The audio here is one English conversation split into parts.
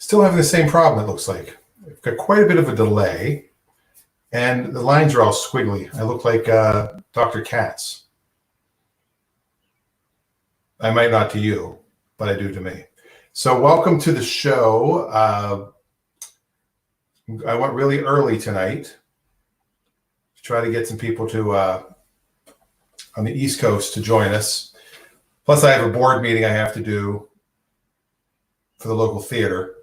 Still having the same problem, it looks like. I've got quite a bit of a delay, and the lines are all squiggly. I look like Dr. Katz. I might not to you, but I do to me. So welcome to the show. I went really early tonight to try to get some people to on the East Coast to join us. Plus, I have a board meeting I have to do for the local theater.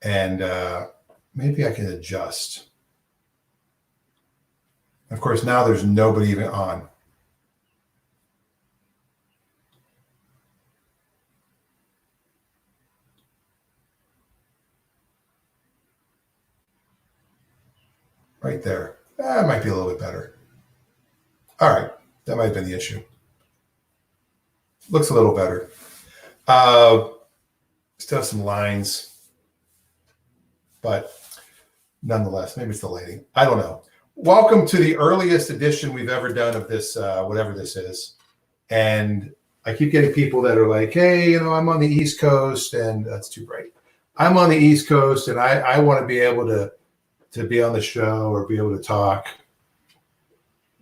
And maybe I can adjust. Of course, now there's nobody even on. Right there. That might be a little bit better. All right. That might have been the issue. Looks a little better. Still have some lines. But nonetheless, maybe it's the lighting. I don't know. Welcome to the earliest edition we've ever done of this, whatever this is. And I keep getting people that are like, hey, I'm on the East Coast, and that's too bright. I'm on the East Coast, and I want to be able to be on the show or be able to talk.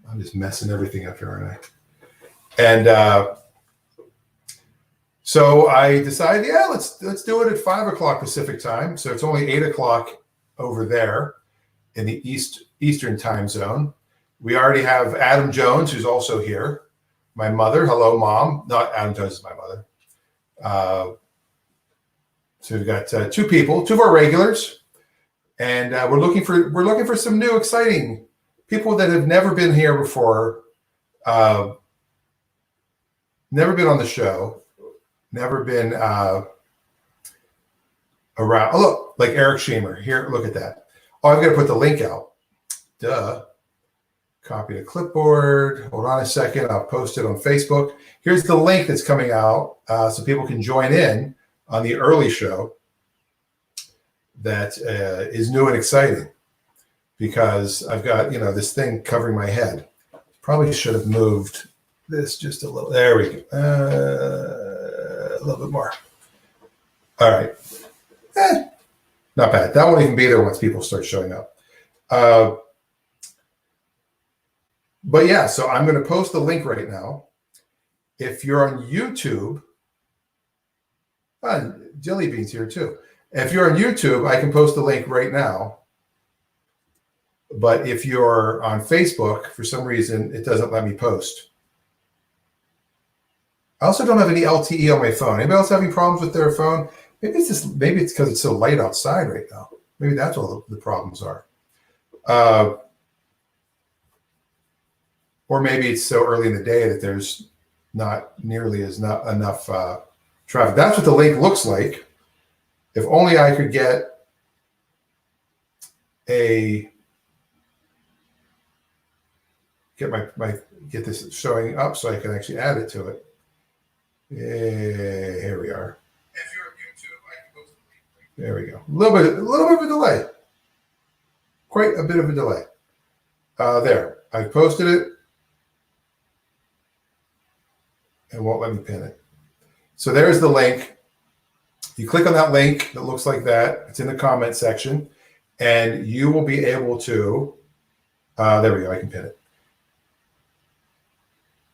I'm just messing everything up here, aren't I? And so I decided, yeah, let's do it at 5 o'clock Pacific time. So it's only 8 o'clock over there in the Eastern time zone. We already have Adam Jones, who's also here. My mother, hello, Mom. Not Adam Jones is my mother. So we've got two people, two of our regulars, and we're looking for some new, exciting people that have never been here before, never been on the show. Never been around. Oh, look, like Eric Schemer. Here, look at that. Oh, I've got to put the link out. Duh. Copy to clipboard. Hold on a second. I'll post it on Facebook. Here's the link that's coming out so people can join in on the early show that is new and exciting because I've got, this thing covering my head. Probably should have moved this just a little. There we go. A little bit more. All right. Not bad. That won't even be there once people start showing up. But yeah, so I'm going to post the link right now. If you're on YouTube, Jelly Bean's here too. If you're on YouTube, I can post the link right now. But if you're on Facebook, for some reason, it doesn't let me post. I also don't have any LTE on my phone. Anybody else having problems with their phone? Maybe it's because it's so light outside right now. Maybe that's what the problems are. Or maybe it's so early in the day that there's not nearly not enough traffic. That's what the link looks like. If only I could get get this showing up so I can actually add it to it. Here we are. If you're on YouTube, I can post the link. There we go. A little bit of a delay. Quite a bit of a delay. There. I posted it. It won't let me pin it. So there's the link. You click on that link that looks like that. It's in the comment section. And you will be able to, there we go, I can pin it.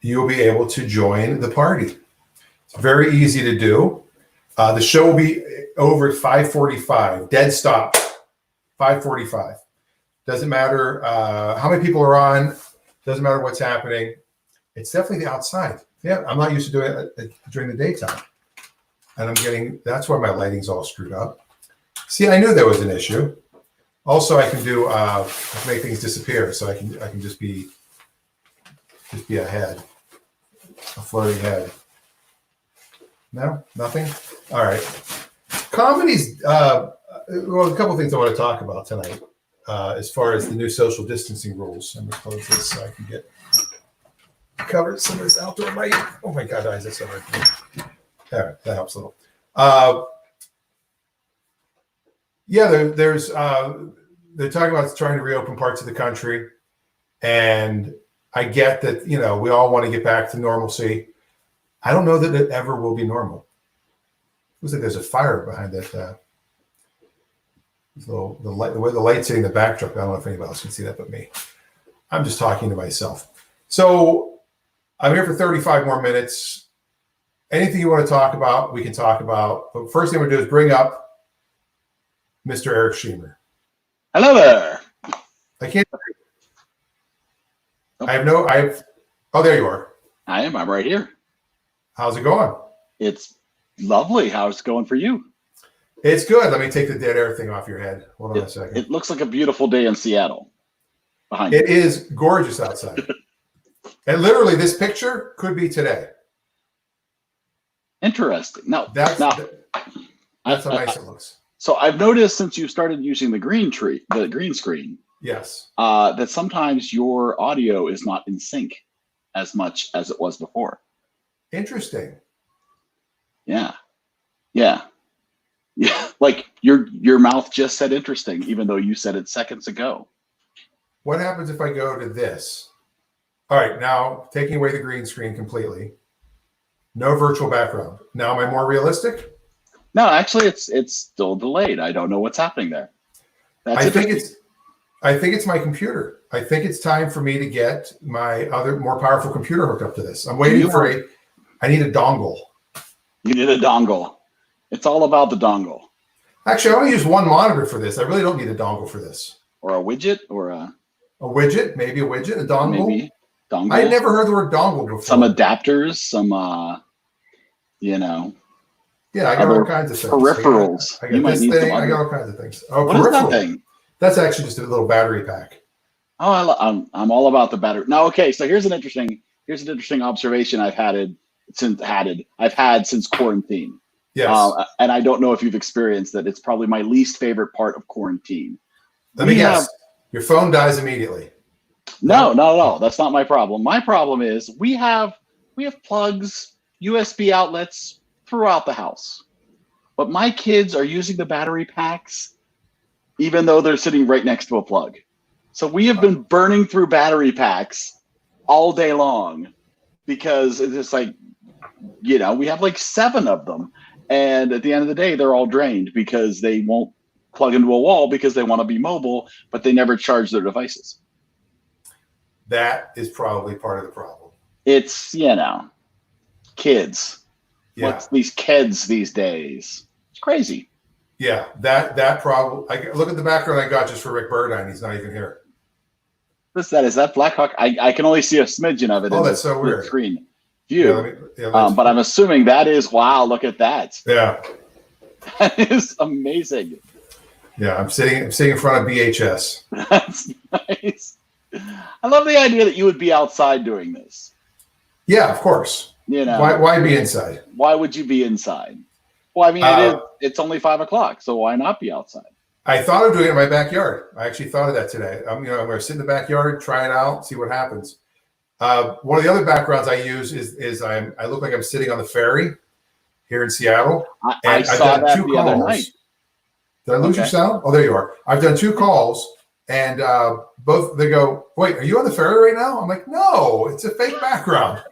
You'll be able to join the party. It's very easy to do. The show will be over at 5:45. Dead stop. 5:45. Doesn't matter how many people are on. Doesn't matter what's happening. It's definitely the outside. Yeah, I'm not used to doing it during the daytime. And that's why my lighting's all screwed up. See, I knew there was an issue. Also, I can do make things disappear, so I can just be a head, a floating head. No, nothing. All right. Comedy's well, a couple of things I want to talk about tonight as far as the new social distancing rules. I'm gonna close this so I can get covered some of this outdoor light. Oh my God, eyes are so hard. All right, that helps a little. Yeah, there's they're talking about trying to reopen parts of the country, and I get that we all want to get back to normalcy. I don't know that it ever will be normal. Looks like there's a fire behind that So the way the light's hitting the backdrop, I don't know if anybody else can see that but me. I'm just talking to myself. So I'm here for 35 more minutes. Anything you want to talk about, we can talk about. But first thing we're going to do is bring up Mr. Eric Shemer. Hello there. I can't. Oh, there you are. I am. I'm right here. How's it going? It's lovely. How's it going for you? It's good. Let me take the dead air thing off your head. Hold on a second. It looks like a beautiful day in Seattle. Behind It is gorgeous outside. And literally, this picture could be today. Interesting. No, That's how nice it looks. So I've noticed since you started using the green screen, Yes. that sometimes your audio is not in sync as much as it was before. Interesting. Yeah. Like your mouth just said interesting, even though you said it seconds ago. What happens if I go to this? All right, now taking away the green screen completely. No virtual background. Now am I more realistic? No, actually, it's still delayed. I don't know what's happening there. I think it's my computer. I think it's time for me to get my other more powerful computer hooked up to this. I'm waiting I need a dongle. You need a dongle. It's all about the dongle. Actually, I only use one monitor for this. I really don't need a dongle for this. Or a widget or a widget, maybe a widget, a dongle. Maybe dongle. I never heard the word dongle before. Some adapters, some Yeah, I got all kinds of things. Peripherals. I got this thing. I got all kinds of things. Oh, what peripheral. Is that thing? That's actually just a little battery pack. Oh, I'm all about the battery. Now, okay, so here's an interesting observation I've had since quarantine. Yes. And I don't know if you've experienced that. It's probably my least favorite part of quarantine. Let me guess. Your phone dies immediately. No, not at all. That's not my problem. My problem is we have plugs, USB outlets throughout the house. But my kids are using the battery packs even though they're sitting right next to a plug. So we have been burning through battery packs all day long because it's just like, we have like 7 of them. And at the end of the day, they're all drained because they won't plug into a wall because they want to be mobile, but they never charge their devices. That is probably part of the problem. It's, kids. Yeah. What's these kids these days? It's crazy. Yeah, that problem. Look at the background I got just for Rick Burdine. He's not even here. Is that Blackhawk? I can only see a smidgen of it. Oh, that's so weird. Screen view. Yeah, but I'm assuming that is, wow, look at that. Yeah. That is amazing. Yeah, I'm sitting in front of BHS. That's nice. I love the idea that you would be outside doing this. Yeah, of course. Why be inside? Why would you be inside? Well, I mean, it's only 5 o'clock, so why not be outside? I thought of doing it in my backyard. I actually thought of that today. I'm going to sit in the backyard, try it out, see what happens. One of the other backgrounds I use is I look like I'm sitting on the ferry here in Seattle. I saw that the other night. Did I lose your sound? Oh, there you are. I've done 2 calls, and both they go, "Wait, are you on the ferry right now?" I'm like, "No, it's a fake background."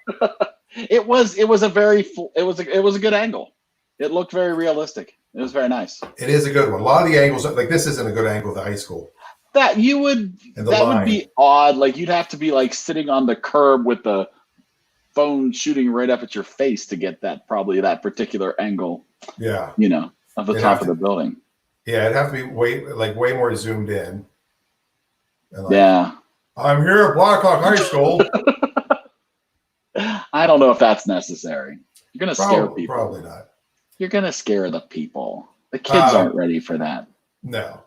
It was a good angle. It looked very realistic. It was very nice. It is a good one. A lot of the angles, like this, isn't a good angle of the high school. That would be odd. Like you'd have to be like sitting on the curb with the phone shooting right up at your face to get that particular angle. Yeah. Of the top of the building. Yeah, it'd have to be way more zoomed in. Yeah. I'm here at Blackhawk High School. I don't know if that's necessary. You're gonna scare people. Probably not. You're gonna scare the people. The kids aren't ready for that. No.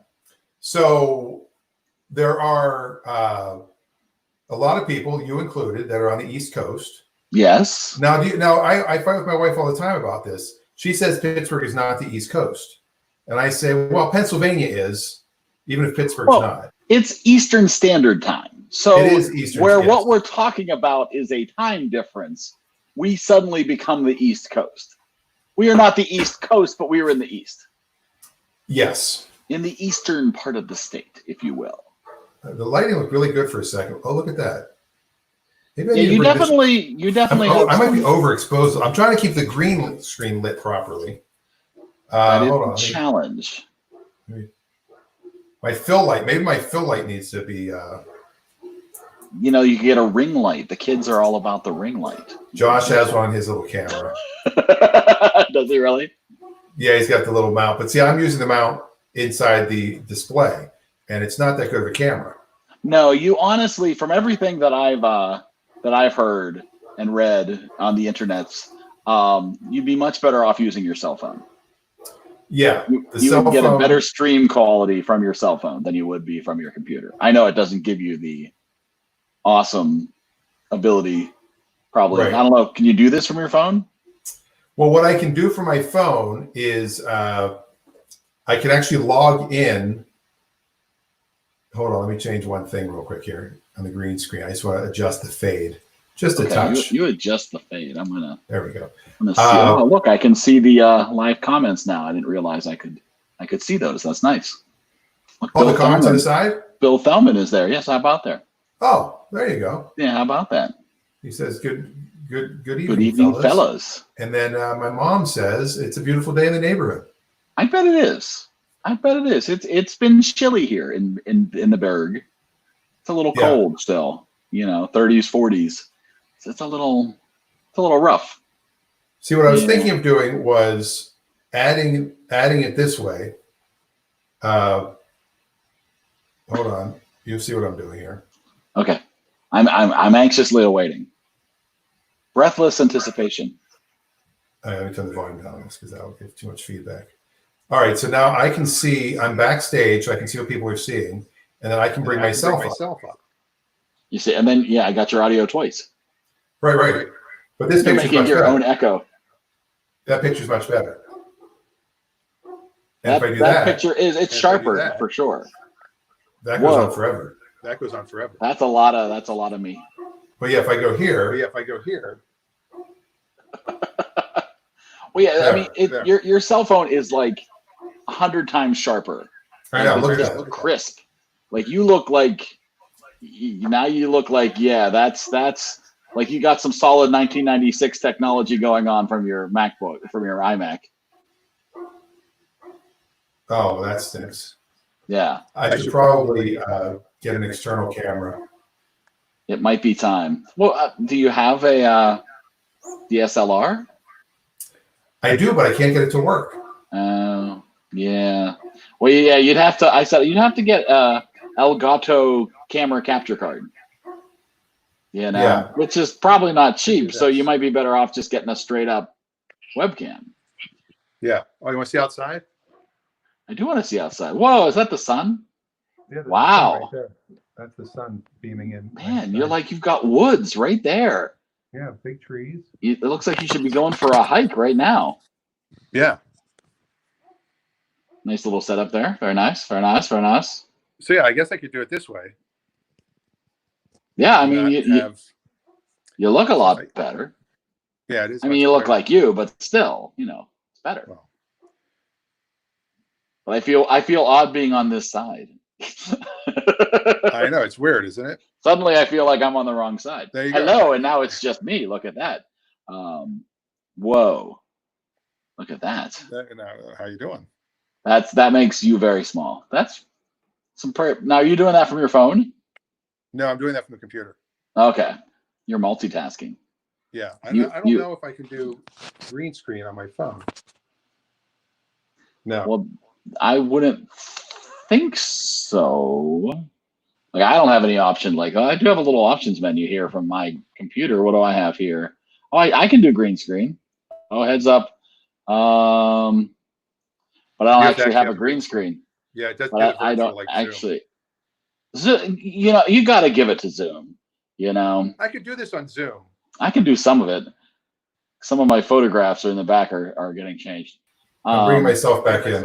So there are a lot of people, you included, that are on the East Coast. Yes. Now, I fight with my wife all the time about this. She says Pittsburgh is not the East Coast, and I say, well, Pennsylvania is, even if Pittsburgh's not. It's Eastern Standard Time. So it is Eastern. What we're talking about is a time difference. We suddenly become the East Coast. We are not the East Coast, but we are in the East. Yes. In the eastern part of the state, if you will. The lighting looked really good for a second. Oh, look at that. You definitely. I might be overexposed. I'm trying to keep the green screen lit properly. That is a challenge. My fill light. Maybe my fill light needs to be. You know, you can get a ring light. The kids are all about the ring light. Josh has one on his little camera. Does he really? Yeah, he's got the little mount. But see, I'm using the mount inside the display, and it's not that good of a camera. No, you honestly, from everything that I've heard and read on the internets, you'd be much better off using your cell phone. Yeah, You would get a better stream quality from your cell phone than you would be from your computer. I know it doesn't give you the awesome ability, probably. Right. I don't know. Can you do this from your phone? Well, what I can do from my phone is I can actually log in. Hold on, let me change one thing real quick here on the green screen. I just want to adjust the fade just a touch. You adjust the fade. There we go. I'm gonna see. Oh, look, I can see the live comments now. I didn't realize I could see those. That's nice. Look, Oh, the comments on the side? Bill Thelman is there. Yes, how about there? Oh, there you go. Yeah, how about that? He says, good evening, Good evening, fellas. And then my mom says, it's a beautiful day in the neighborhood. I bet it is. It's been chilly here in the Berg. It's a little cold still. You know, 30s, 40s. It's a little rough. See, what I was thinking of doing was adding it this way. Hold on. You'll see what I'm doing here. Okay. I'm anxiously awaiting. Breathless anticipation. Let me turn the volume down because that will give too much feedback. All right, so now I can see, I'm backstage, so I can see what people are seeing, and then I can bring myself up. You see, and then, I got your audio twice. Right. But this You're picture's making much your better. own echo. That picture's much better. And That, if I do that that, picture it's sharper for sure. that goes on forever. That's a lot of me. But yeah, if I go here, Well, yeah, There, I mean, your cell phone is like 100 times sharper. I know, It's look at just that. crisp. Like you look like that's like you got some solid 1996 technology going on from your MacBook, from your iMac. Oh, that stinks. Yeah, I should probably get an external camera. it might be time. Well, do you have a DSLR? I do, but I can't get it to work. Yeah. Well, yeah, you'd have to get Elgato camera capture card. You know, Yeah. which is probably not cheap. So you might be better off just getting a straight up webcam. Yeah. Oh, you want to see outside? I do want to see outside. Whoa, is that the sun? Yeah. there's the sun Wow. right there. That's the sun beaming in. Man, you're like, you've got woods right there. Yeah, big trees. It looks like you should be going for a hike right now. Yeah. Nice little setup there. Very nice. Very nice. Very nice. So yeah, I guess I could do it this way. Yeah, I mean, Not you look a lot better. yeah, it is. I mean, much you look better. like you, but still, it's better. Well. But I feel odd being on this side. I know, it's weird, isn't it? Suddenly, I feel like I'm on the wrong side. There you go. Hello, and now it's just me. Look at that. Whoa, look at that. How you doing? That makes you very small. That's now, are you doing that from your phone? No, I'm doing that from the computer. Okay, you're multitasking. Yeah, I You- don't you- know if I can do green screen on my phone. No. Well, I wouldn't think so. Like, I don't have any option. Like, I do have a little options menu here from my computer. What do I have here? Oh, I can do green screen. Oh, heads up. But I don't You actually have a green screen. Yeah, it does. But I don't actually. You got to give it to Zoom. I could do this on Zoom. I can do some of it. Some of my photographs are in the back are getting changed. I'm bringing myself back in.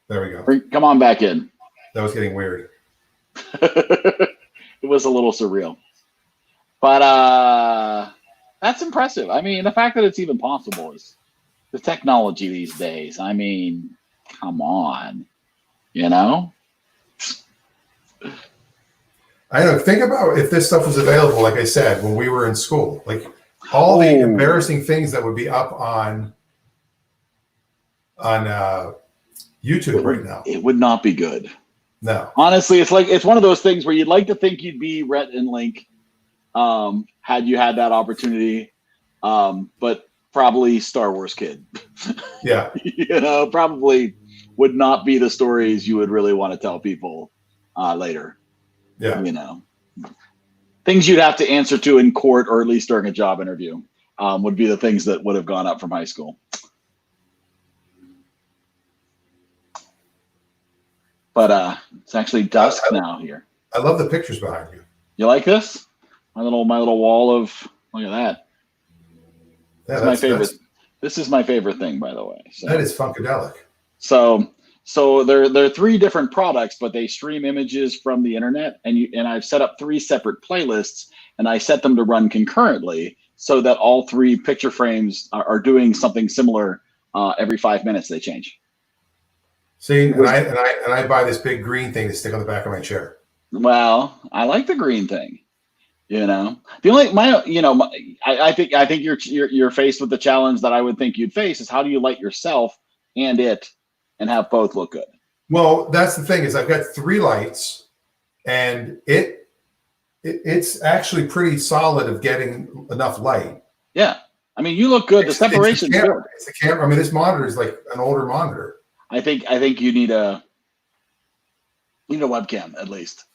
There we go. Come on back in. That was getting weird. It was a little surreal, but that's impressive. I mean, the fact that it's even possible is the technology these days. I mean, come on, I know. Think about if this stuff was available, like I said, when we were in school. Like all the embarrassing things that would be up on YouTube right now. It would not be good. No. Honestly, it's one of those things where you'd like to think you'd be Rhett and Link, had you had that opportunity, but probably Star Wars kid. Yeah. Probably would not be the stories you would really want to tell people later. Yeah. Things you'd have to answer to in court or at least during a job interview would be the things that would have gone up from high school. But it's actually dusk now here. I love the pictures behind you. You like this? My little wall of, look at that. Yeah, That's my favorite. This is my favorite thing, by the way. So, that is funkadelic. So they're 3 different products, but they stream images from the internet, and I've set up 3 separate playlists, and I set them to run concurrently so that all 3 picture frames are doing something similar every 5 minutes. They change. See, and I buy this big green thing to stick on the back of my chair. Well, I like the green thing. The only I think you're faced with the challenge that I would think you'd face is how do you light yourself and it and have both look good? Well, that's the thing is I've got 3 lights, and it's actually pretty solid of getting enough light. Yeah, I mean you look good. The separation. It's the camera. I mean, this monitor is like an older monitor. I think you need a webcam at least.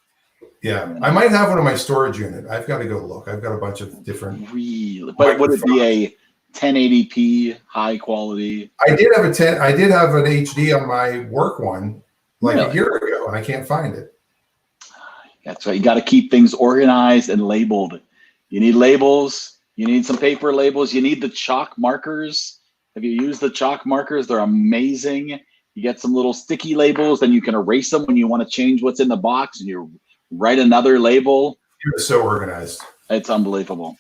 Yeah, I might have one in my storage unit. I've got to go look. I've got a bunch of different. Really, but would it be a 1080p high quality? I did have an HD on my work one a year ago, and I can't find it. That's right. You got to keep things organized and labeled. You need labels. You need some paper labels. You need the chalk markers. Have you used the chalk markers? They're amazing. You get some little sticky labels, then you can erase them when you want to change what's in the box, and you write another label. You're so organized. It's unbelievable.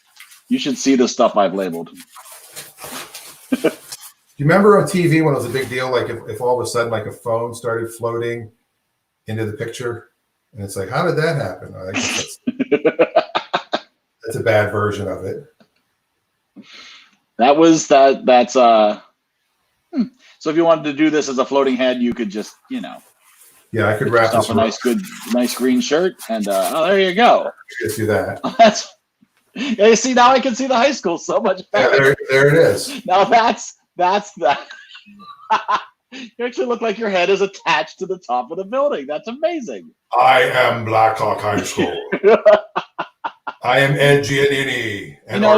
You should see the stuff I've labeled. Do you remember on TV when it was a big deal, like if all of a sudden like a phone started floating into the picture, and it's like, how did that happen? I guess that's a bad version of it. That's So if you wanted to do this as a floating head, you could just, Yeah, I could wrap this a nice green shirt, and there you go. Just do that. Yeah, you see, now I can see the high school so much better. Yeah, there it is. Now that's that. You actually look like your head is attached to the top of the building. That's amazing. I am Blackhawk High School. I am Ed Giannini.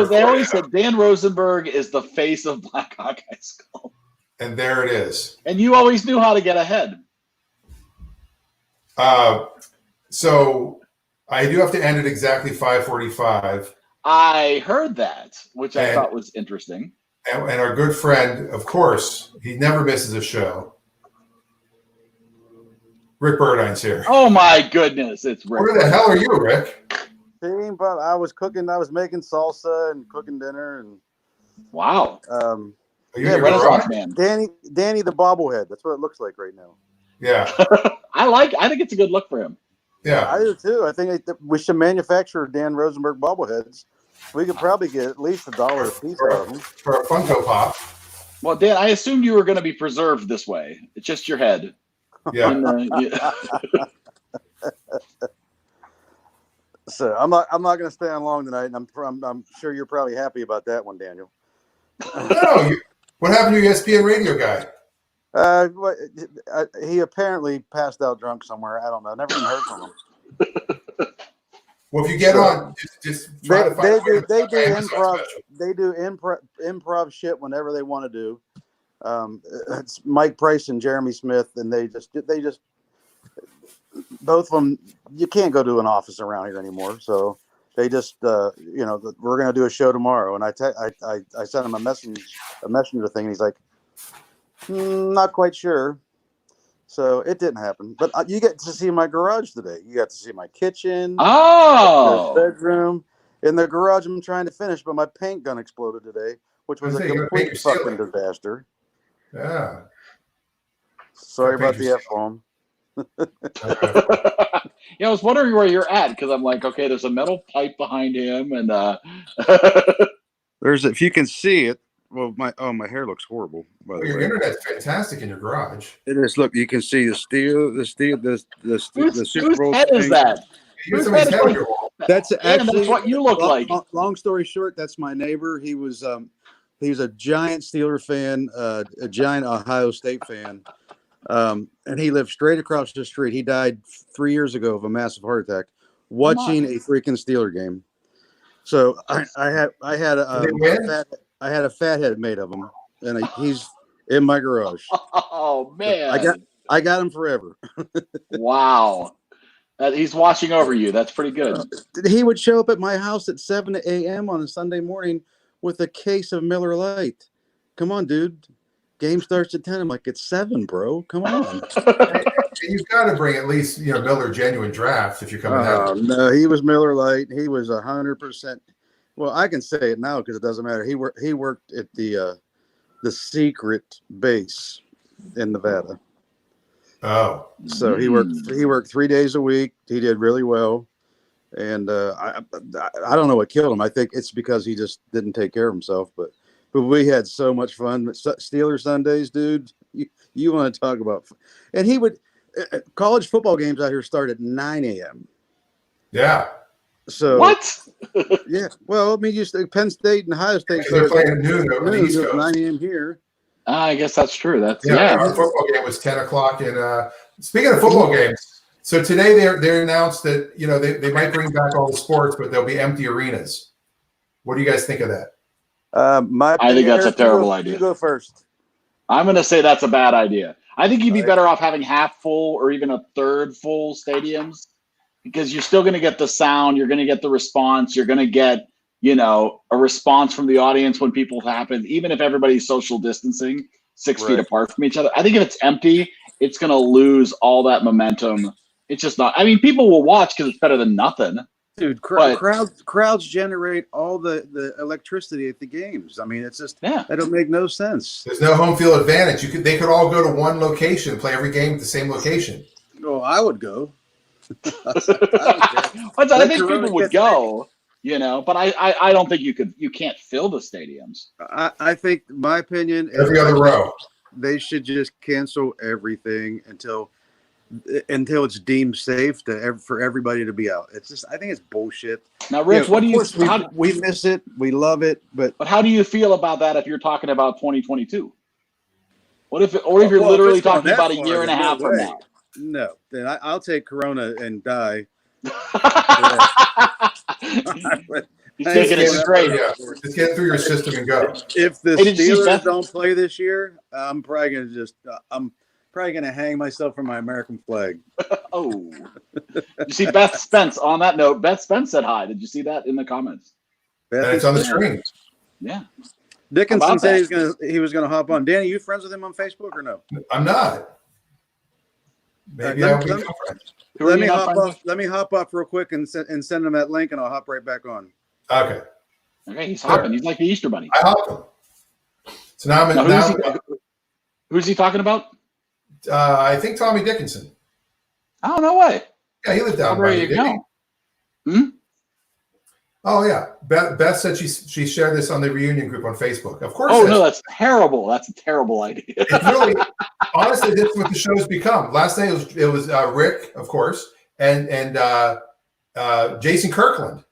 They always said Dan Rosenberg is the face of Blackhawk High School. And there it is. And you always knew how to get ahead. So I do have to end at exactly 5:45. I heard that, which I thought was interesting. And our good friend, of course, he never misses a show. Rick Burdine's here. Oh my goodness, it's Rick. Where the hell are you, Rick? But I was cooking. I was making salsa and cooking dinner, and wow. Yeah, Renaissance man. Danny the bobblehead. That's what it looks like right now. Yeah. I think it's a good look for him. Yeah. I do too. I think we should manufacture Dan Rosenberg bobbleheads. We could probably get at least $1 a piece out of them. For a Funko Pop. Well, Dan, I assumed you were going to be preserved this way. It's just your head. Yeah. So I'm not going to stay on long tonight. And I'm sure you're probably happy about that one, Daniel. No, what happened to your ESPN radio guy? He apparently passed out drunk somewhere. I don't know. Never even heard from him. Well, if you get on, just try to find they do improv. They do improv shit whenever they want to do. It's Mike Price and Jeremy Smith, and they just both of them. You can't go to an office around here anymore, so they just we're going to do a show tomorrow, and I sent him a messenger thing, and he's like, not quite sure. So it didn't happen, but you get to see my garage today. You got to see my kitchen, bedroom. In the garage, I'm trying to finish, but my paint gun exploded today, which was a complete fucking disaster. Yeah. Sorry about the F-bomb. Yeah, I was wondering where you're at because I'm like, okay, there's a metal pipe behind him, and there's, if you can see it, Well, my hair looks horrible. By Oh, the your way, internet's fantastic in your garage. it is. Look, you can see the Super Whose Bowl head is thing. that? You have Whose somebody's head head is on like, your wall. That's and actually that's what you look like. Long story short, that's my neighbor. He was a giant Steeler fan, a giant Ohio State fan, and he lived straight across the street. He died 3 years ago of a massive heart attack watching a freaking Steeler game. So I had Did they win? a fat head made of him, and he's in my garage. Oh man! I got him forever. Wow. He's watching over you. That's pretty good. He would show up at my house at 7 a.m. on a Sunday morning with a case of Miller Lite. Come on, dude. Game starts at 10. I'm like, it's 7, bro. Come on. You've got to bring at least Miller Genuine Draft if you're coming out. No, he was Miller Lite. He was 100%. Well, I can say it now because it doesn't matter. He worked at the secret base in Nevada. Oh, So he worked 3 days a week. He did really well, and I don't know what killed him. I think it's because he just didn't take care of himself. But we had so much fun. Steeler Sundays, dude. You want to talk about? And he would college football games out here start at 9 a.m. yeah. So What? yeah. Well, I mean, Penn State and Ohio State They're started playing at noon over the East at Coast. 9 a.m. here. I guess that's true. That's Yeah, our football game was 10 o'clock. And speaking of football games, so today they announced that they might bring back all the sports, but there'll be empty arenas. What do you guys think of that? I think that's a terrible idea. You go first. I'm going to say that's a bad idea. I think you'd be better off having half full or even a third full stadiums because you're still going to get the sound. You're going to get the response. You're going to get, a response from the audience when people happen, even if everybody's social distancing 6 feet apart from each other. I think if it's empty, it's going to lose all that momentum. It's just not. I mean, people will watch because it's better than nothing. Dude, crowds generate all the electricity at the games. I mean, it's just that don't make no sense. There's no home field advantage. They could all go to one location and play every game at the same location. Oh, I would go. I think people would go, but I don't think you can't fill the stadiums. I think my opinion every other row. They should just cancel everything until it's deemed safe for everybody to be out. It's just, I think it's bullshit. Now, Rich, what do you? We miss it, we love it, but how do you feel about that if you're talking about 2022? What if you're literally talking about a year and a half from now? No, then I'll take Corona and die. You're taking it straight. Yeah. Just get through your system and go. If the Steelers don't play this year, I'm probably gonna hang myself from my American flag. Oh, you see Beth Spence. On that note, Beth Spence said hi. Did you see that in the comments? And it's on the screen. Yeah. Dickinson said he was gonna hop on. Danny, you friends with him on Facebook or no? I'm not. Maybe I'll be friends. Let me hop off real quick and send him that link, and I'll hop right back on. Okay. Okay, he's hopping. He's like the Easter Bunny. I hopped him. So now who's he talking about? I think Tommy Dickinson. Oh, no way. Yeah, he lived down there. You go. Oh yeah, Beth said she shared this on the reunion group on Facebook. Of course. Oh no, that's terrible. That's a terrible idea. It's really, honestly, this is what the show's become. Last night it was Rick, of course, and Jason Kirkland.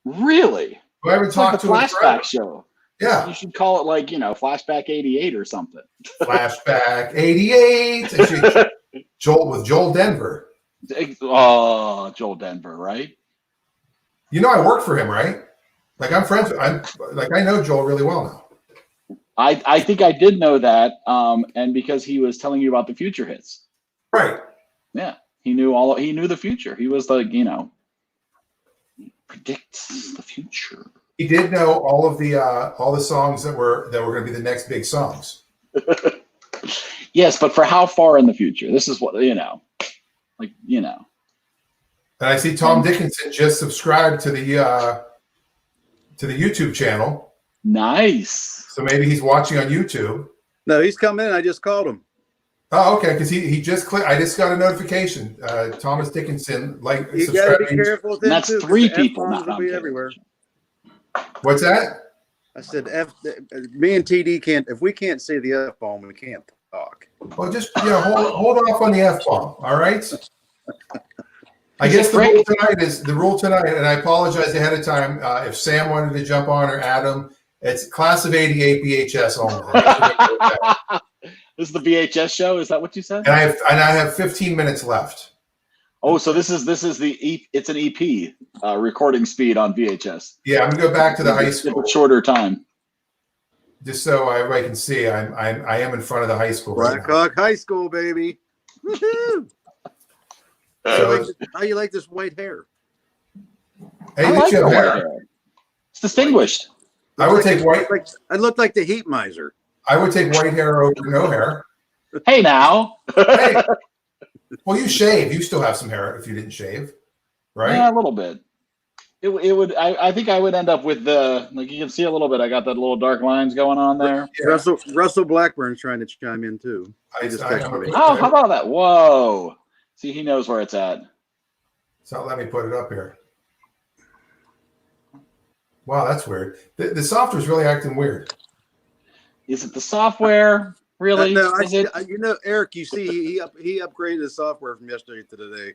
Really? Who I haven't talked to. Flashback show. Yeah. You should call it like Flashback 88 or something. Flashback 88. Joel Denver. Oh, Joel Denver, right? I worked for him, right? Like I'm friends. I know Joel really well now. I think I did know that, and because he was telling you about the future hits. Right. Yeah, he knew the future. He was like, he predicts the future. He did know all the songs that were going to be the next big songs. Yes, but for how far in the future? This is what And I see Tom Dickinson just subscribed to the YouTube channel. Nice. So maybe he's watching on YouTube. No, he's come in. I just called him. Oh, okay. Because he just clicked. I just got a notification. Thomas Dickinson, you got to be careful. That's 3 people. Will be everywhere. What's that? I said, me and TD can't. If we can't say the F bomb, we can't talk. Well, just hold off on the F bomb. All right. I guess the rule tonight, and I apologize ahead of time if Sam wanted to jump on or Adam. It's class of '88 VHS only. This is the VHS show. Is that what you said? And I have 15 minutes left. Oh, so this is it's an EP recording speed on VHS. Yeah, I'm gonna go back to the high school. Shorter time. Just so everybody can see, I am in front of the high school. Blackhawk High School, baby. Woohoo! How you like this white hair? Hey, look at hair. It's distinguished. I would take white. I look like the heat miser. I would take white hair over no hair. Hey, now. Hey. Well, you shave. You still have some hair if you didn't shave, right? Yeah, a little bit. It would. I think I would end up with like you can see a little bit. I got that little dark lines going on there. Yeah. Russell Blackburn's trying to chime in too. Oh, how about that? Whoa. See, he knows where it's at. So let me put it up here. Wow, that's weird. The software's really acting weird. Is it the software? Really? No, Eric, you see, he upgraded the software from yesterday to today.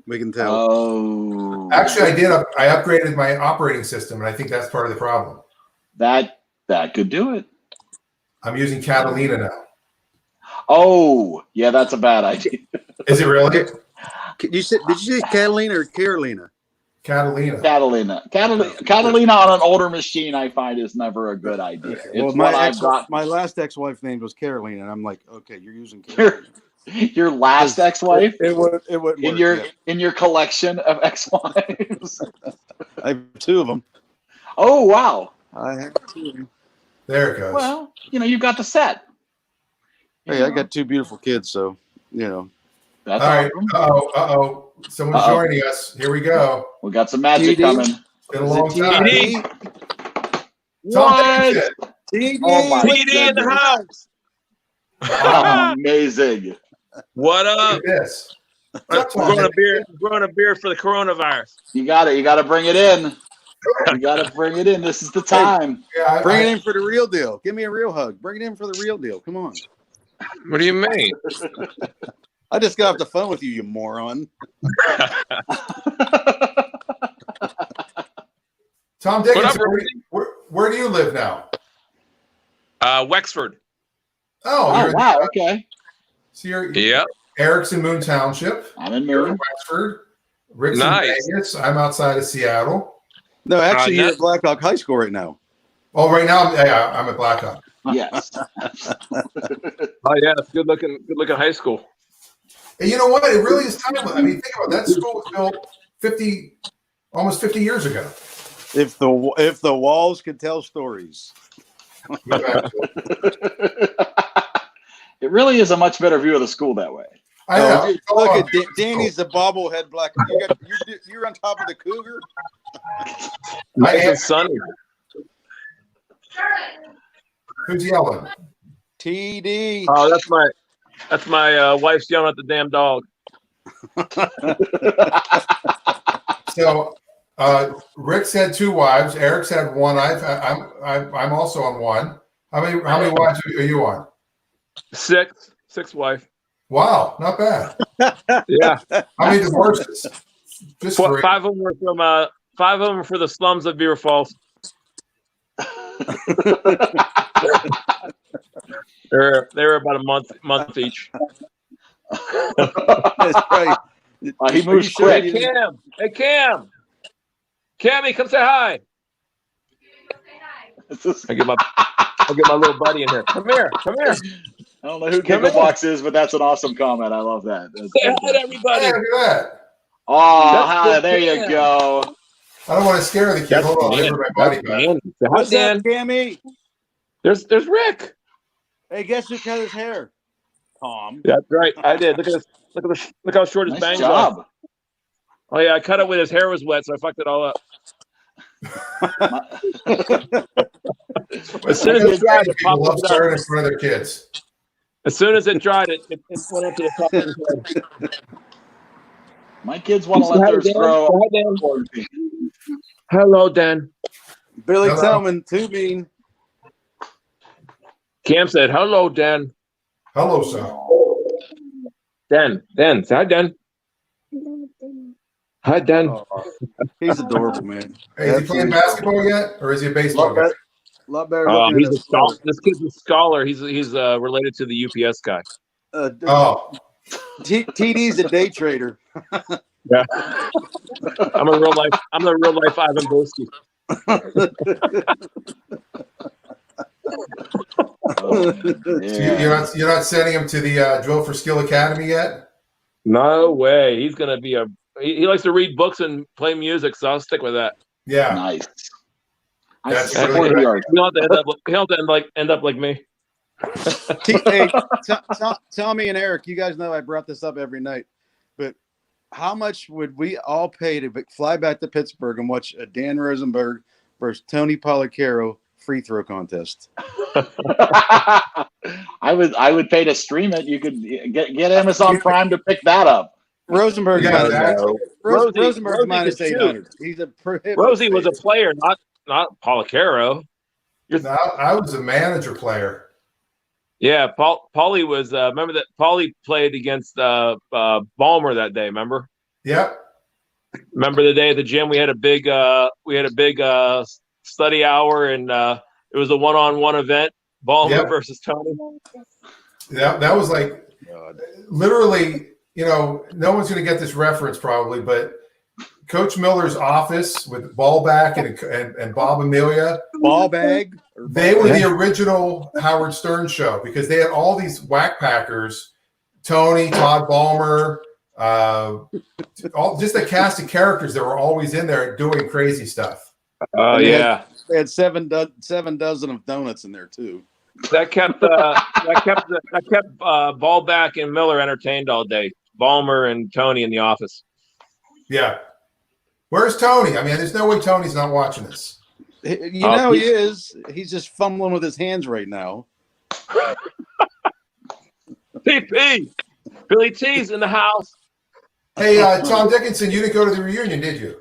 We can tell. Oh. Actually, I did. I upgraded my operating system, and I think that's part of the problem. That could do it. I'm using Catalina now. Oh, yeah, that's a bad idea. Is it really? Did you say Catalina or Carolina? Catalina. Catalina on an older machine, I find, is never a good idea. Well, my last ex-wife name was Carolina, and I'm like, okay, you're using Carolina. Your last ex-wife? It would work, in your collection of ex-wives. I have two of them. Oh, wow. I have two of them. There it goes. Well, you've got the set. Hey, I got two beautiful kids, so That's all right. awesome. Uh-oh. Someone's joining us. Here we go. We got some magic coming. It's been a long time. What? TD, TD in the house. Amazing. What up? Look at this. I'm growing a beard for the coronavirus. You got it. You got to bring it in. You got to bring it in. This is the time. Yeah, bring it in for the real deal. Give me a real hug. Bring it in for the real deal. Come on. What do you mean? I just got off the phone with you moron. Tom Dickinson, where do you live now? Wexford. Oh, wow. Okay. So you're Eric's in Moon Township. I'm in You're Moon. in Wexford. Rick's nice. in Vegas. I'm outside of Seattle. No, actually, you're at Blackhawk High School right now. Oh, right now I'm at Blackhawk. Yes. Oh yeah, it's good looking high school. And you know what? It really is timeless. I mean, think about it. That school was built almost 50 years ago. If the walls could tell stories. It really is a much better view of the school that way. I know. Look at Danny's the bobblehead black. You're on top of the cougar. Nice and sunny. Who's yelling? TD. Oh, that's my wife's yelling at the damn dog. So, Rick's had two wives. Eric's had one. I'm also on one. How many wives are you on? Six wife. Wow, not bad. Yeah. How many divorces? Just three. Five of them were for the slums of Beaver Falls. They were about a month each. That's right. He moves quick. Hey Cam, Cammy, come say hi. I'll get my little buddy in here. Come here. I don't know who Gigglebox is, but that's an awesome comment. I love that. Say hi to everybody. Hey, look at that. Oh, hi, there you go. I don't want to scare the kid. Hold on, I'll give her my body back. What's up, Cammy? There's Rick. Hey, guess who cut his hair? Tom. Yeah, that's right. I did. Look how short his bangs are. Job. Oh yeah, I cut it when his hair was wet, so I fucked it all up. As soon as it dried, it People love popped staring up. in front of their kids. As soon as it dried, it went up to the top of his head. My kids want to let theirs grow. Hello, Dan. Billy Hello. Tillman, too mean. Cam said, "Hello, Dan. Hello, sir. Dan. Say hi, Dan. Hi, Dan. Oh, he's adorable, man. Hey, is he playing basketball yet, or is he a baseball guy? Lot better looking He's than a scholar. This kid's a scholar. He's related to the UPS guy. Oh, TD's a day trader. Yeah. I'm a real life Ivan Boesky. so you're not sending him to the Drill for Skill Academy yet? No way. He's gonna be he likes to read books and play music, so I'll stick with that. Yeah, Nice. That's I really support good. the art. He'll have to end up like me. Hey, Tommy and Eric, you guys know I brought this up every night, but how much would we all pay to fly back to Pittsburgh and watch a Dan Rosenberg versus Tony Policaro free throw contest? I would pay to stream it. You could get Amazon Prime to pick that up. Rosenberg Yeah, Rosenberg's Rosie minus could shoot. 800. He's a prohibitive. Rosie was a player, not Policaro. No, I was a manager player. Yeah, Paulie was. Remember that Paulie played against Ballmer that day. Remember? Yep. Remember the day at the gym we had a big study hour and it was a one-on-one event. Ballmer Yep. versus Tony. That was like God. literally. No one's going to get this reference probably, but Coach Miller's office with Ballback and Bob Amelia. Ball bag. They were the original Howard Stern show because they had all these whack packers, Tony, Todd Ballmer, all just a cast of characters that were always in there doing crazy stuff. Oh yeah, They had seven dozen of donuts in there too. that kept Ballback and Miller entertained all day. Ballmer and Tony in the office. Yeah. Where's Tony? I mean, there's no way Tony's not watching this. You know he is. He's just fumbling with his hands right now. PP, Billy T's in the house. Hey, Tom Dickinson, you didn't go to the reunion, did you?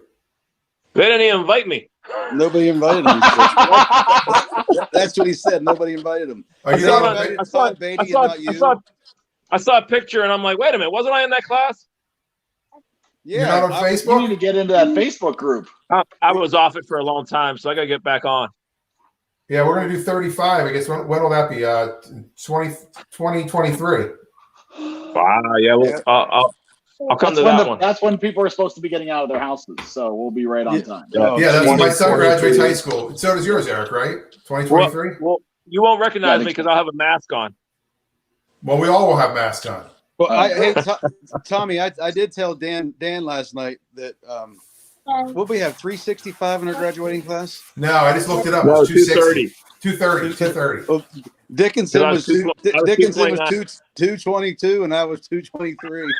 They didn't even invite me. Nobody invited him. That's what he said. Nobody invited him. Are you They not? invited I saw- Todd Beatty and not you. I saw a picture and I'm like, wait a minute, wasn't I in that class? You're not on You need Facebook? to get into that Facebook group. I was off it for a long time, so I got to get back on. Yeah, we're gonna do 35. I guess when will that be? 2023. Wow, yeah, well, I'll come to that one. That's when people are supposed to be getting out of their houses, so we'll be right on Yeah. time. Oh, Yeah, that's when my son 2023. graduates high school. So does yours, Eric, right? 2023? Well, you won't recognize me because I'll have a mask on. Well, we all will have masks on. Well, Tommy, I did tell Dan last night that what we have 365 in our graduating class. No, I just looked it up. No, It's 260. 230. 230. Well, Dickinson I was was 222, and I was 223.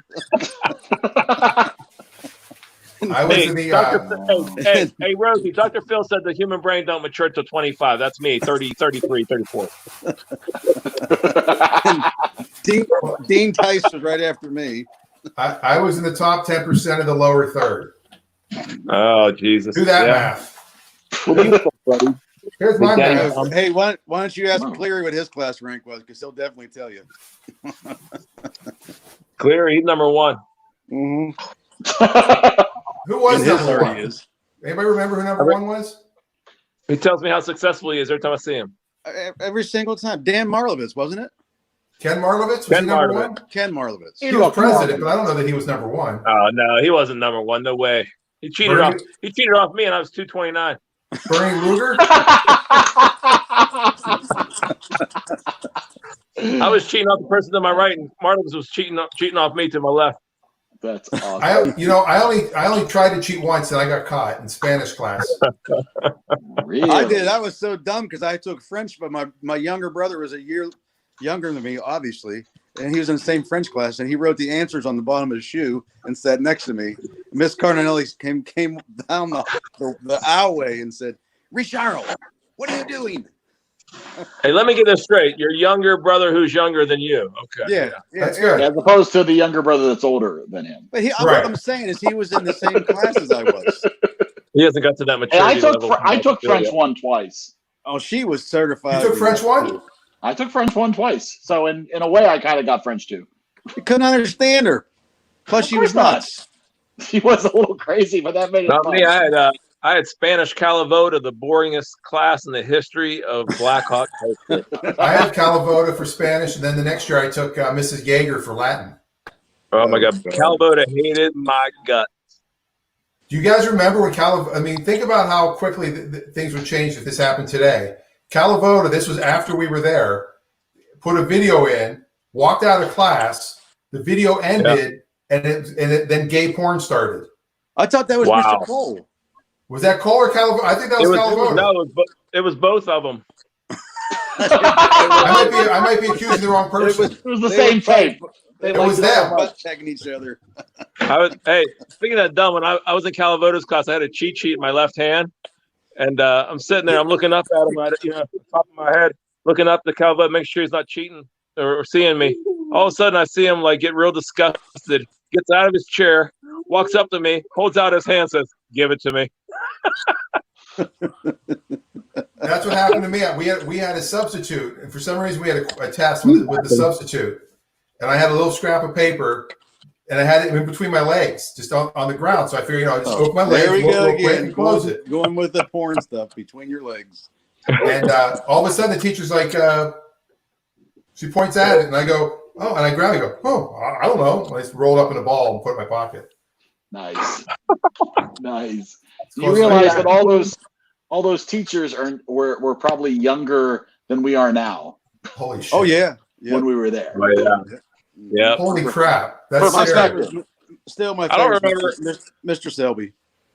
I was in the Hey, Rosie, Dr. Phil said the human brain don't mature till 25. That's me, 30, 33, 34. Dean Tice was right after me. I was in the top 10% of the lower third. Oh, Jesus. Do that Yeah. math. Beautiful, buddy. Here's my Okay. math. Hey, why don't you ask Cleary what his class rank was? Because he'll definitely tell you. Clear, he's number one. Mm-hmm. Who was His number already one? is. Anybody remember who number one was? He tells me how successful he is every time I see him. Every single time. Dan Marlovitz, wasn't it? Ken Marlovitz? Was Ken he number Marlovitz. one? Ken Marlovitz. He was president, but I don't know that he was number one. Oh, no, he wasn't number one. No way. He cheated Bernie- off me, and I was 229. Bernie Luger? I was cheating off the person to my right, and Martins was cheating off me to my left. That's awesome. I only tried to cheat once and I got caught in Spanish class. Really? I did. I was so dumb because I took French, but my younger brother was a year younger than me, obviously, and he was in the same French class, and he wrote the answers on the bottom of his shoe and sat next to me. Miss Cardinelli came down the aisleway and said, "Richard, what are you doing?" Hey, let me get this straight. Your younger brother who's younger than you. Okay. Yeah, That's good. As opposed to the younger brother that's older than him. But Right. what I'm saying is he was in the same class as I was. He hasn't got to that And maturity I took level. I took French one twice. Oh, she was certified. You took French one? I took French 1 twice. So in a way, I kind of got French 2. You couldn't understand her. Plus, she was course not. nuts. She was a little crazy, but that made it Not fun. me. I had Spanish Calavota, the boringest class in the history of Blackhawk High School. I had Calavota for Spanish, and then the next year I took Mrs. Yeager for Latin. Oh my God, Calavota hated my gut. Do you guys remember when I mean, think about how quickly things would change if this happened today. Calavota, this was after we were there, put a video in, walked out of class, the video ended, and then gay porn started. I thought that was Wow. Mr. Cole. Was that Cole or Calavota? I think that was Calavota. No, it was both of them. I might be accusing the wrong person. It was the same tape. It was them. Butt checking each other. Hey, speaking of that dumb, when I was in Calavota's class, I had a cheat sheet in my left hand, and I'm sitting there, I'm looking up at him, top of my head, looking up to Calavota, make sure he's not cheating or seeing me. All of a sudden, I see him like get real disgusted, gets out of his chair, walks up to me, holds out his hand, says, "Give it to me." That's what happened to me. We had a substitute, and for some reason we had a test with the substitute, and I had a little scrap of paper, and I had it in between my legs, just on the ground. So I figured, I just open my legs, There we go real quick, again. and close it. Going with the porn stuff between your legs. And all of a sudden, the teacher's like, she points at it, and I go, oh, and I grab it, and go, oh, I don't know. And I just rolled up in a ball and put it in my pocket. Nice. Nice. You close realize enough. that all those teachers were probably younger than we are now Holy shit! Oh yeah. when we were there. Yeah. Holy crap! That's For scary. perspective. Still my I don't favorite, remember. Mr. Selby.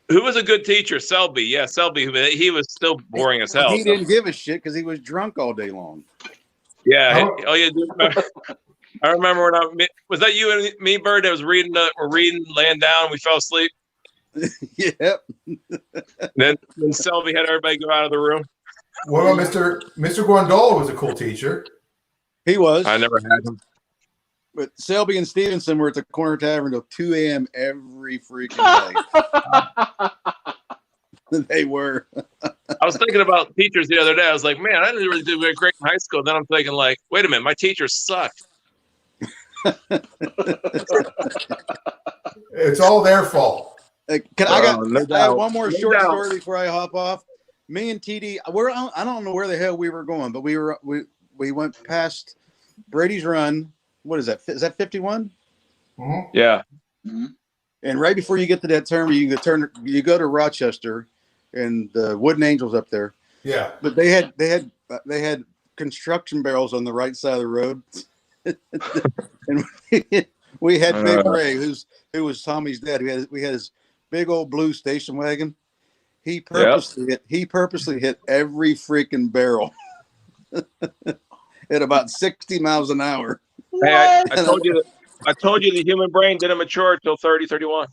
Who was a good teacher? Selby. Yeah, Selby. He was still boring as hell. He didn't give a shit because he was drunk all day long. Yeah. Oh yeah. I remember when was that you and me, Bird? That was reading. We're reading, laying down. We fell asleep. Yep. Then Selby had everybody go out of the room. What about Mr. Guandola? Was a cool teacher. He was. I never had him. But Selby and Stevenson were at the corner tavern till 2 a.m. every freaking day. They were. I was thinking about teachers the other day. I was like, man, I didn't really do very great in high school. Then I'm thinking, like, wait a minute, my teachers sucked. It's all their fault. I have one more short story before I hop off. Me and TD, I don't know where the hell we were going, but we went past Brady's Run. What is that? Is that 51? Mm-hmm. Yeah. And right before you get to that turn, you go to Rochester, and the Wooden Angels up there. Yeah. But they had construction barrels on the right side of the road, and we had Big Ray, who was Tommy's dad. We had his big old blue station wagon. He purposely hit every freaking barrel at about 60 miles an hour. Hey, I told you the human brain didn't mature till 30, 31.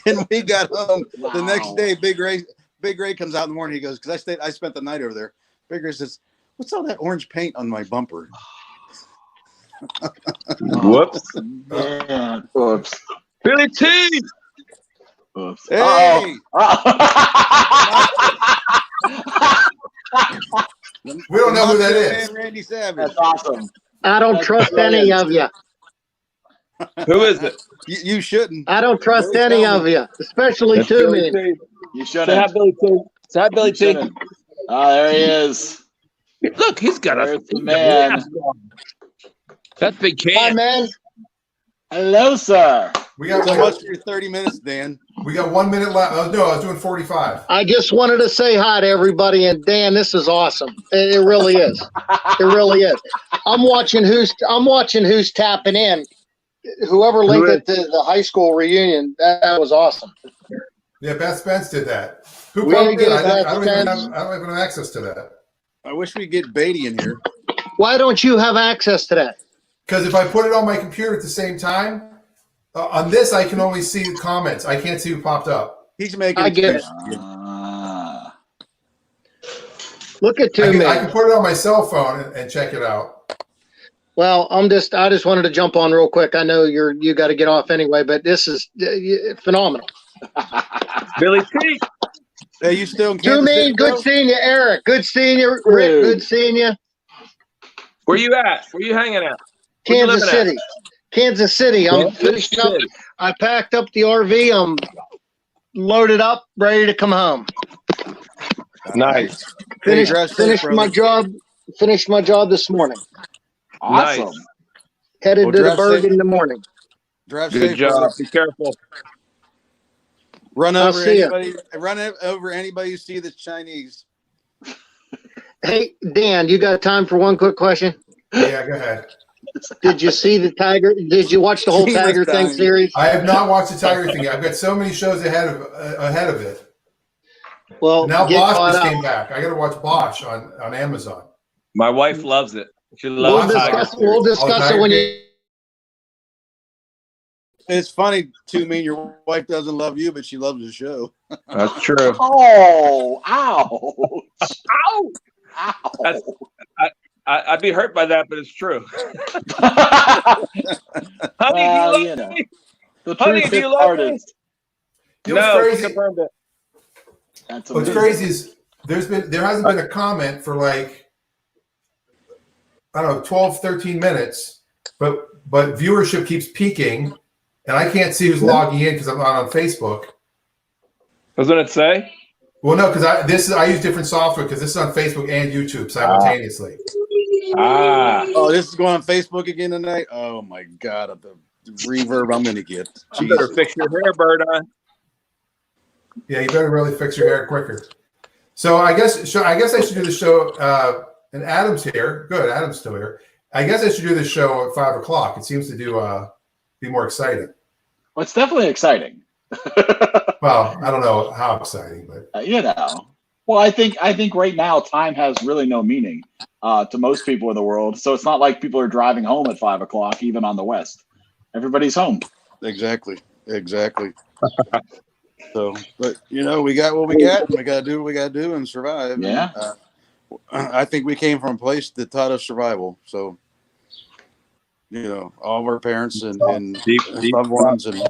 And we got home the next day. Big Ray comes out in the morning. He goes, because I spent the night over there. Big Ray says, "What's all that orange paint on my bumper?" Whoops. Yeah. Whoops. Billy T. Whoops. Hey, We don't know who that is. Randy Savage. That's awesome. I don't trust any of you. Who is it? You shouldn't. I don't trust any of you, especially That's two Billy men. T. You Say hi, shouldn't. Billy T. Say hi, Billy You T. shouldn't. There he is. Look, he's got There's the man. That big Hi, can. man. Hello, sir. We got So much for your 30 minutes, Dan. 1 minute left. Oh, no, I was doing 45. I just wanted to say hi to everybody, and Dan, this is awesome. It really is. It really is. I'm watching who's tapping in. Whoever linked it to the high school reunion, that was awesome. Yeah, Beth Spence did that. Who Really pumped it? good, I Beth don't even Spence. have access to that. I wish we'd get Beatty in here. Why don't you have access to that? Because if I put it on my computer at the same time, on this I can only see the comments. I can't see who popped up. He's making. I get it. Ah. Look at I two can men. put it on my cell phone and check it out. Well, I just wanted to jump on real quick. I know you got to get off anyway, but this is phenomenal. Billy T. Hey, you still in Two Kansas men, City, good bro? seeing you, Eric. Good seeing you, Rick. Good seeing you. Where you at? Where you hanging out? Where you Kansas living at? City. Kansas City. I'm Kansas finishing up. City. I packed up the RV. I'm loaded up, ready to come home. Nice. Finished, drive safe, finished brother. my job. Finished my job this morning. Awesome. Nice. Headed Well, to the drive Berg safe. in the morning. Drive Good safe, job. brother. Be careful. Run I'll over see ya. anybody. Run over anybody you see that's Chinese. Hey, Dan, you got time for one quick question? Yeah, go ahead. Did you see the Tiger? Did you watch the whole He was Tiger thing dying. series? I have not watched the Tiger thing yet. I've got so many shows ahead of it. Well, And now get Bosch caught just up. came back. I got to watch Bosch on Amazon. My wife loves it. She We'll loves Bosch. Tiger. discuss. We'll discuss it when you. It's funny too. Me, your wife doesn't love you, but she loves the show. That's true. Oh, ow. Ow! Ow. That's- I'd be hurt by that, but it's true. Honey, do you love you know. me? The Honey, truth do you is love hardest. You know what's No, she crazy? confirmed it. That's What's amazing. crazy is there hasn't been a comment for like, I don't know, 12, 13 minutes, but viewership keeps peaking and I can't see who's logging in because I'm not on Facebook. Doesn't it say? Well, no, because I use different software because this is on Facebook and YouTube simultaneously. Ah. Oh, this is going on Facebook again tonight. Oh my God, the reverb I'm gonna get. You better Jesus. fix your hair, Bird on. Yeah, you better really fix your hair quicker. So I guess I should do the show. And Adam's here. Good, Adam's still here. I guess I should do this show at 5 o'clock. It seems to be more exciting. Well, it's definitely exciting. Well, I don't know how exciting, but You know. Well, I think right now time has really no meaning to most people in the world. So it's not like people are driving home at 5 o'clock, even on the West. Everybody's home. Exactly. So, but we got what we got. And we got to do what we got to do and survive. Yeah. And, I think we came from a place that taught us survival. So, all of our parents and Deep loved ones, and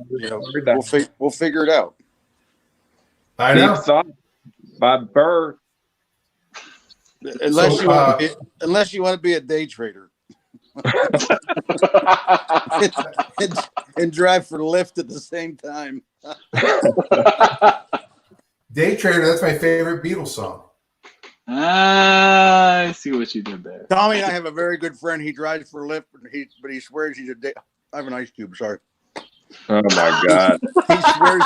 we'll figure it out. I know. Deep thought by Bird. Unless So, you want to be a day trader and drive for Lyft at the same time. Day Trader, that's my favorite Beatles song. I see what you did there. Tommy and I have a very good friend. He drives for Lyft, but he swears he's a day. I have an ice cube. Sorry. Oh my God. He swears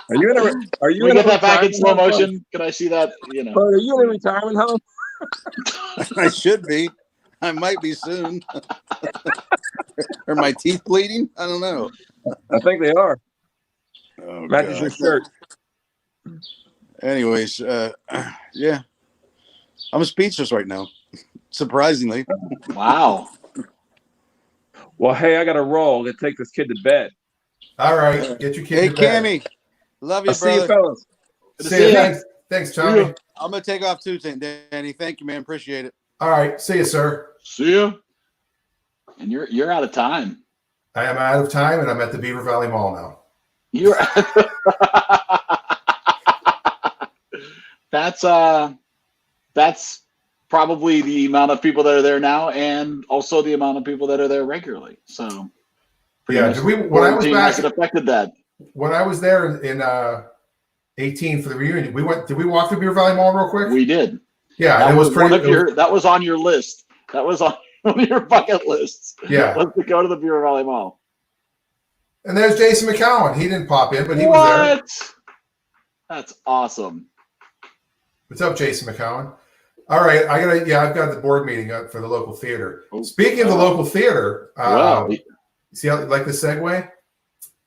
Are you Can we in a get that back in retirement slow home? motion? Can I see that? Bird, are you in a retirement home? I should be. I might be soon. Are my teeth bleeding? I don't know. I think they are. Oh, Matches God. your shirt. Anyways, yeah. I'm speechless right now. Surprisingly. Wow. Well, hey, I got to roll to take this kid to bed. All right, get your kid Hey, to bed. Cammy. Love you, I'll see you, brother. fellas. Good to See see you. ya. Thanks, Tommy. I'm going to take off too, Danny. Thank you, man. Appreciate it. All right, see you, sir. See ya. And you're out of time. I am out of time, and I'm at the Beaver Valley Mall now. You're that's probably the amount of people that are there now, and also the amount of people that are there regularly. So pretty Yeah, much did we? When I was quarantine back, hasn't affected that. when I was there in 18 for the reunion, we went. Did we walk through Beaver Valley Mall real quick? We did. Yeah, That it was one pretty. of your. That was on your list. That was on one of your bucket lists. Yeah, Was to go to the Beaver Valley Mall. and there's Jason McCowan. He didn't pop in, but he was there. What? That's awesome. What's up, Jason McCowan? All right, I've got the board meeting up for the local theater. Oh, Speaking of the local theater, Wow. see how like the segue?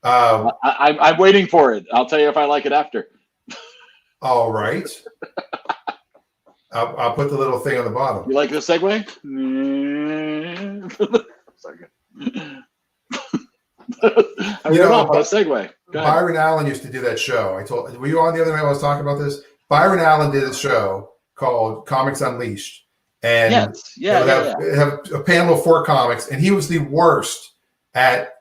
I'm waiting for it. I'll tell you if I like it after. All right. I'll put the little thing on the bottom. You like the segue? Second. I You wrote know, off a segue. Go ahead. Byron Allen used to do that show. Were you on the other night when I was talking about this? Byron Allen did a show called Comics Unleashed. And Yes. Yeah. it would have a panel of 4 comics, and he was the worst at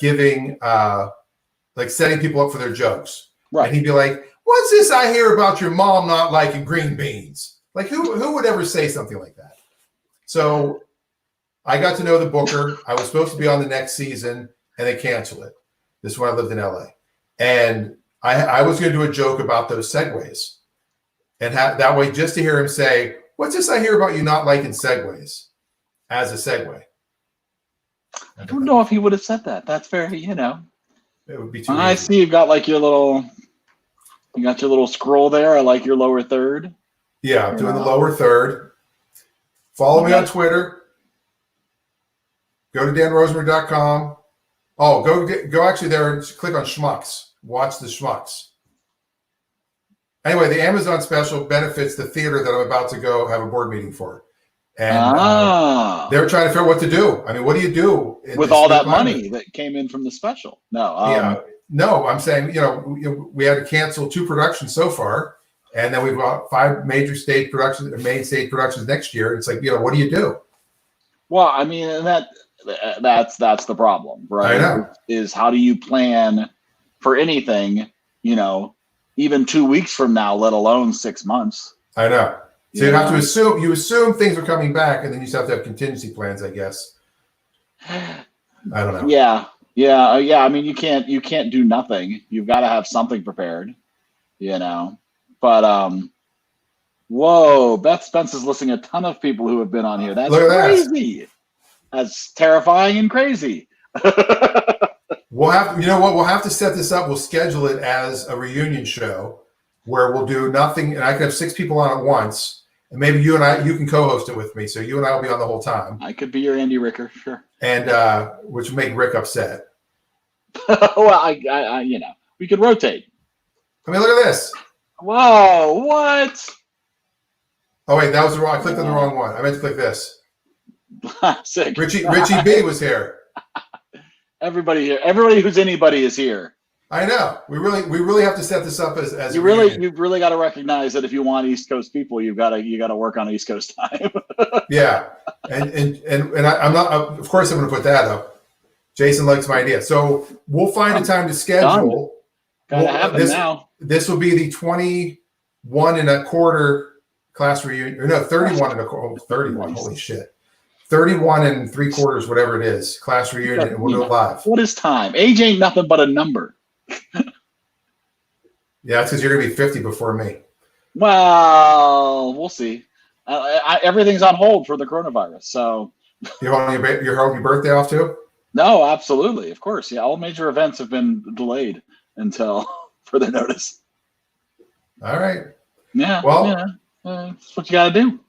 giving like setting people up for their jokes. Right. And he'd be like, "What's this I hear about your mom not liking green beans?" Like who would ever say something like that? So I got to know the booker. I was supposed to be on the next season, and they canceled it. This is when I lived in LA. And I was going to do a joke about those segways. And that way, just to hear him say, what's this I hear about you not liking segways as a segue? I don't know if he would have said that. That's very, It would be too I easy. see you've got like you got your little scroll there. I like your lower third. Yeah, I'm doing the lower third. Follow me on Twitter. Go to danrosenberg.com. Oh, go actually there and click on Schmucks. Watch the Schmucks. Anyway, the Amazon special benefits the theater that I'm about to go have a board meeting for. And they're trying to figure out what to do. I mean, what do you do with all that money that came in from the special? No. No, I'm saying, we had to cancel 2 productions so far. And then we've got 5 main stage productions next year. It's like, what do you do? Well, I mean, and that's the problem, right? I know. Is how do you plan for anything, even 2 weeks from now, let alone 6 months? I know. So you have to assume things are coming back, and then you just have to have contingency plans, I guess. I don't know. Yeah. I mean, you can't do nothing. You've got to have something prepared, But whoa, Beth Spence is listing a ton of people who have been on here. That's crazy. That's terrifying and crazy. We'll have to set this up. We'll schedule it as a reunion show where we'll do nothing, and I can have 6 people on at once, and maybe you can co-host it with me. So you and I will be on the whole time. I could be your Andy Ricker, sure. And which would make Rick upset. Well, we could rotate. I mean, look at this. Whoa, what? Oh wait, that was the wrong. I clicked on the wrong one. I meant to click this. Sick. Richie B was here. Everybody here. Everybody who's anybody is here. I know. We really have to set this up as you've really got to recognize that if you want East Coast people, you got to work on East Coast time. Yeah, and I'm not. Of course, I'm going to put that up. Jason likes my idea, so we'll find a time to schedule. Gotta happen now. This will be the 21 1/4 class reunion. Or no, 31 1/4. 31. Holy shit. 31 3/4, whatever it is, class reunion, and we'll do it live. What is time? Age ain't nothing but a number. Yeah, it's because you're going to be 50 before me. Well, we'll see. Everything's on hold for the coronavirus, so. You're holding your birthday off too? No, absolutely, of course. Yeah, all major events have been delayed until further notice. All right. Yeah. Well, that's what you got to do.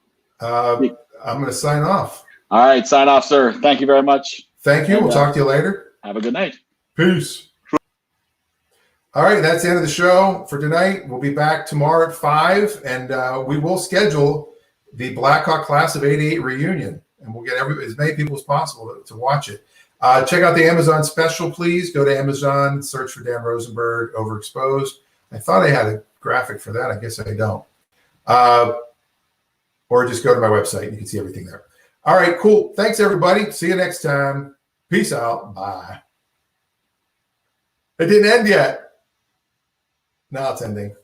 I'm going to sign off. All right, sign off, sir. Thank you very much. Thank you. We'll talk to you later. Have a good night. Peace. All right, that's the end of the show for tonight. We'll be back tomorrow at 5, and we will schedule the Blackhawk Class of '88 reunion, and we'll get as many people as possible to watch it. Check out the Amazon special, please. Go to Amazon, search for Dan Rosenberg, Overexposed. I thought I had a graphic for that. I guess I don't. Or just go to my website. You can see everything there. All right, cool. Thanks, everybody. See you next time. Peace out. Bye. It didn't end yet. Now it's ending.